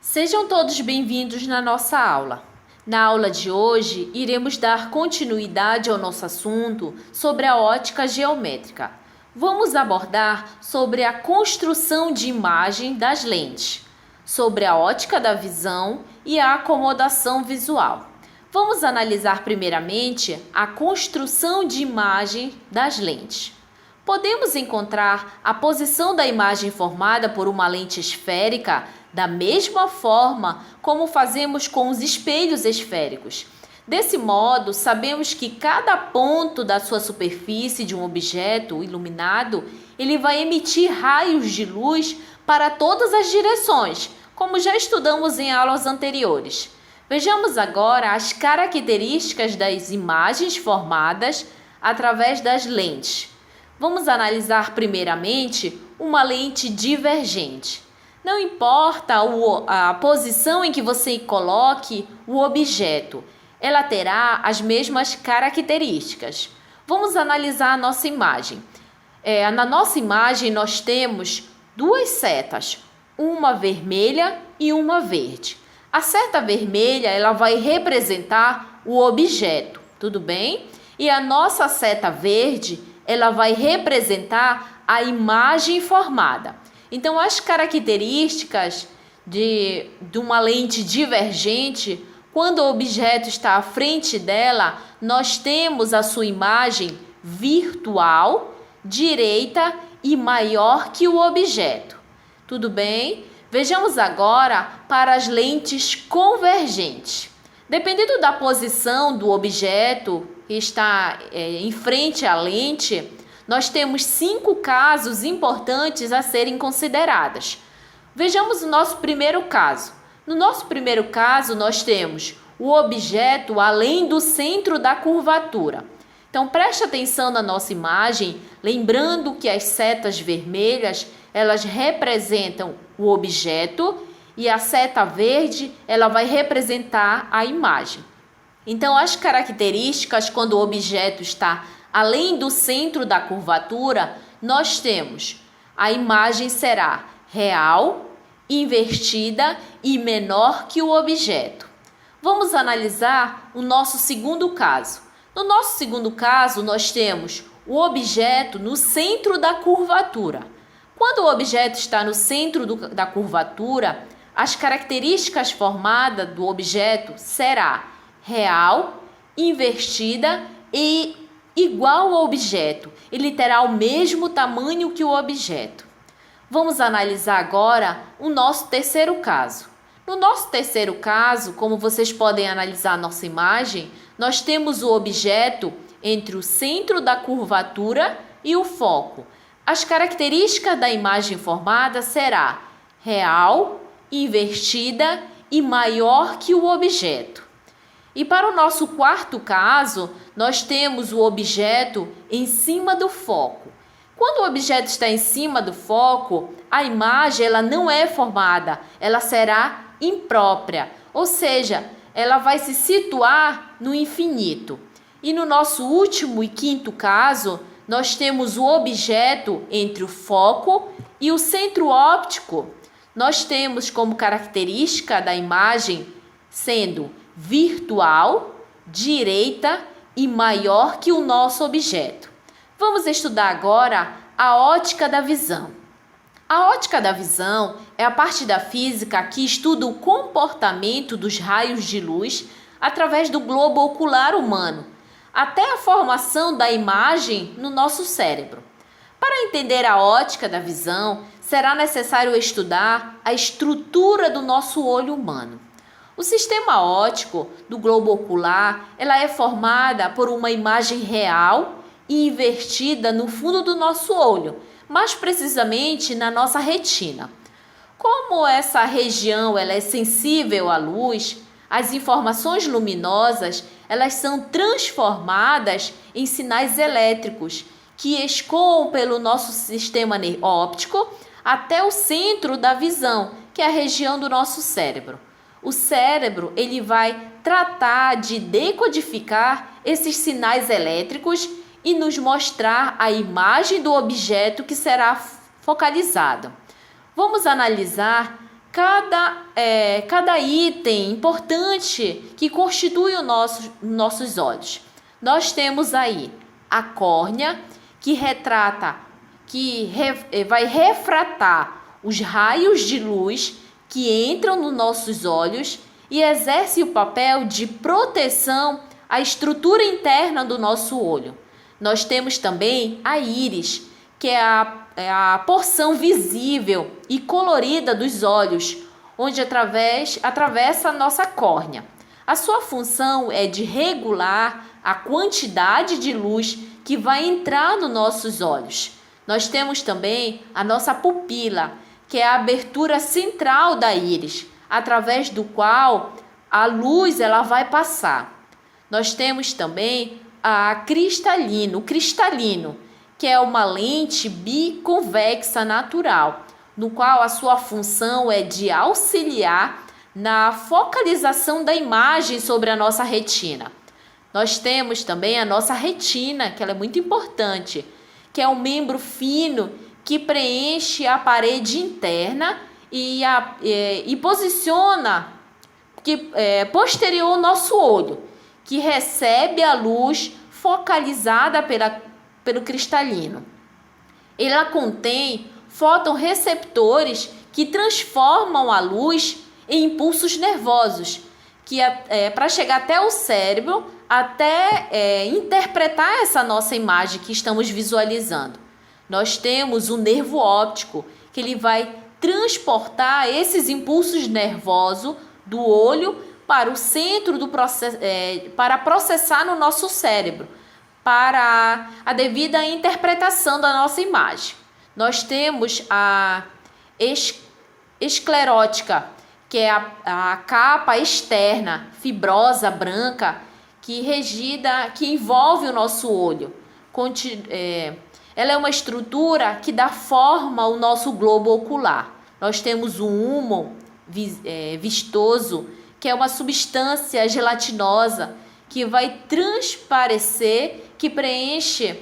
Sejam todos bem-vindos na nossa aula. Na aula de hoje, iremos dar continuidade ao nosso assunto sobre a ótica geométrica. Vamos abordar sobre a construção de imagem das lentes, sobre a ótica da visão e a acomodação visual. Vamos analisar primeiramente a construção de imagem das lentes. Podemos encontrar a posição da imagem formada por uma lente esférica da mesma forma como fazemos com os espelhos esféricos. Desse modo, sabemos que cada ponto da sua superfície de um objeto iluminado, ele vai emitir raios de luz para todas as direções, como já estudamos em aulas anteriores. Vejamos agora as características das imagens formadas através das lentes. Vamos analisar primeiramente uma lente divergente. Não importa a posição em que você coloque o objeto, ela terá as mesmas características. Vamos analisar a nossa imagem. Na nossa imagem nós temos duas setas, uma vermelha e uma verde. A seta vermelha ela vai representar o objeto, tudo bem? E a nossa seta verde ela vai representar a imagem formada. Então, as características de uma lente divergente, quando o objeto está à frente dela, nós temos a sua imagem virtual, direita e maior que o objeto. Tudo bem? Vejamos agora para as lentes convergentes. Dependendo da posição do objeto que está em frente à lente, nós temos 5 casos importantes a serem considerados. Vejamos o nosso primeiro caso. No nosso primeiro caso, nós temos o objeto além do centro da curvatura. Então, preste atenção na nossa imagem, lembrando que as setas vermelhas, elas representam o objeto e a seta verde, ela vai representar a imagem. Então, as características quando o objeto está além do centro da curvatura, nós temos a imagem será real, invertida e menor que o objeto. Vamos analisar o nosso segundo caso. No nosso segundo caso, nós temos o objeto no centro da curvatura. Quando o objeto está no centro da curvatura, as características formadas do objeto será real, invertida e igual ao objeto. Ele terá o mesmo tamanho que o objeto. Vamos analisar agora o nosso terceiro caso. No nosso terceiro caso, como vocês podem analisar a nossa imagem, nós temos o objeto entre o centro da curvatura e o foco. As características da imagem formada será real, invertida e maior que o objeto. E para o nosso quarto caso, nós temos o objeto em cima do foco. Quando o objeto está em cima do foco, a imagem ela não é formada, ela será imprópria, ou seja, ela vai se situar no infinito. E no nosso último e quinto caso, nós temos o objeto entre o foco e o centro óptico. Nós temos como característica da imagem sendo virtual, direita e maior que o nosso objeto. Vamos estudar agora a ótica da visão. A ótica da visão é a parte da física que estuda o comportamento dos raios de luz através do globo ocular humano, até a formação da imagem no nosso cérebro. Para entender a ótica da visão, será necessário estudar a estrutura do nosso olho humano. O sistema óptico do globo ocular, ela é formada por uma imagem real e invertida no fundo do nosso olho, mais precisamente na nossa retina. Como essa região ela é sensível à luz, as informações luminosas, elas são transformadas em sinais elétricos que escoam pelo nosso sistema óptico até o centro da visão, que é a região do nosso cérebro. O cérebro ele vai tratar de decodificar esses sinais elétricos e nos mostrar a imagem do objeto que será focalizado. Vamos analisar cada item importante que constitui os nossos olhos. Nós temos aí a córnea, que vai refratar os raios de luz que entram nos nossos olhos e exerce o papel de proteção à estrutura interna do nosso olho. Nós temos também a íris, que é a porção visível e colorida dos olhos, onde atravessa a nossa córnea. A sua função é de regular a quantidade de luz que vai entrar nos nossos olhos. Nós temos também a nossa pupila, que é a abertura central da íris, através do qual a luz vai passar. Nós temos também o cristalino, que é uma lente biconvexa natural, no qual a sua função é de auxiliar na focalização da imagem sobre a nossa retina. Nós temos também a nossa retina, que ela é muito importante, que é um membro fino que preenche a parede interna e posiciona posterior ao nosso olho, que recebe a luz focalizada pelo cristalino. Ela contém fotorreceptores que transformam a luz em impulsos nervosos, para chegar até o cérebro, até interpretar essa nossa imagem que estamos visualizando. Nós temos o nervo óptico, que ele vai transportar esses impulsos nervosos do olho para o centro do processo, para processar no nosso cérebro, para a devida interpretação da nossa imagem. Nós temos a esclerótica, que é a capa externa, fibrosa, branca, que envolve o nosso olho. Ela é uma estrutura que dá forma ao nosso globo ocular. Nós temos o húmon vistoso, que é uma substância gelatinosa que vai transparecer, que preenche,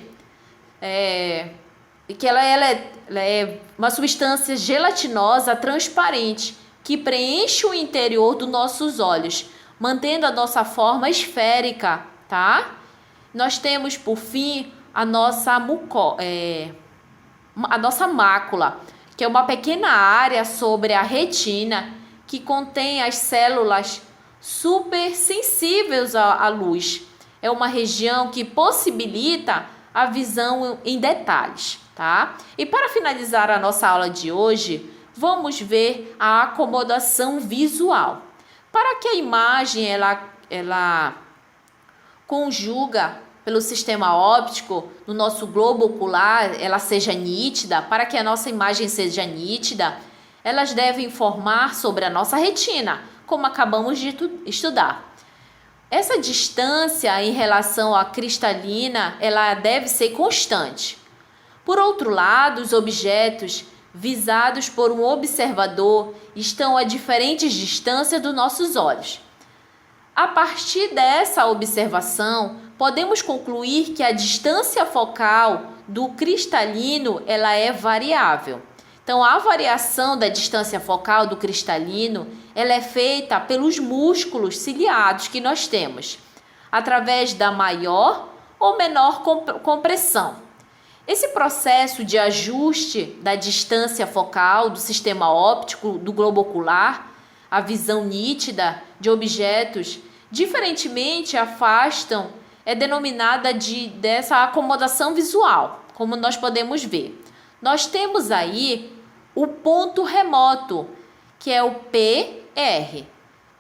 ela é uma substância gelatinosa transparente, que preenche o interior dos nossos olhos, mantendo a nossa forma esférica, tá? Nós temos, por fim, a nossa mácula, que é uma pequena área sobre a retina que contém as células supersensíveis à luz. É uma região que possibilita a visão em detalhes, tá? E para finalizar a nossa aula de hoje, vamos ver a acomodação visual. Para que a imagem ela conjuga pelo sistema óptico no nosso globo ocular, ela seja nítida, para que a nossa imagem seja nítida, elas devem informar sobre a nossa retina, como acabamos de estudar. Essa distância em relação à cristalina, ela deve ser constante. Por outro lado, os objetos visados por um observador estão a diferentes distâncias dos nossos olhos. A partir dessa observação, podemos concluir que a distância focal do cristalino ela é variável. Então, a variação da distância focal do cristalino ela é feita pelos músculos ciliados que nós temos, através da maior ou menor compressão. Esse processo de ajuste da distância focal do sistema óptico do globo ocular, a visão nítida de objetos diferentemente afastam, é denominada dessa acomodação visual, como nós podemos ver. Nós temos aí o ponto remoto, que é o PR.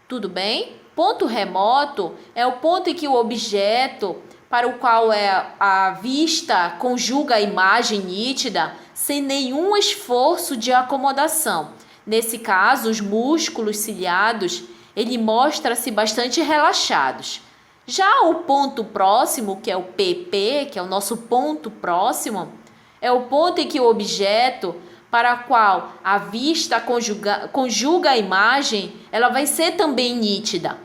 Tudo bem? Ponto remoto é o ponto em que o objeto para o qual a vista conjuga a imagem nítida sem nenhum esforço de acomodação. Nesse caso, os músculos ciliados, ele mostra-se bastante relaxados. Já o ponto próximo, que é o PP, que é o nosso ponto próximo, é o ponto em que o objeto para o qual a vista conjuga a imagem, ela vai ser também nítida,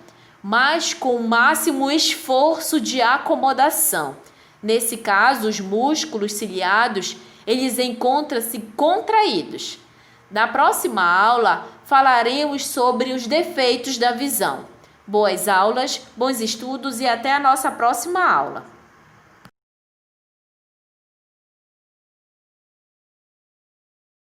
mas com o máximo esforço de acomodação. Nesse caso, os músculos ciliados, eles encontram-se contraídos. Na próxima aula, falaremos sobre os defeitos da visão. Boas aulas, bons estudos e até a nossa próxima aula.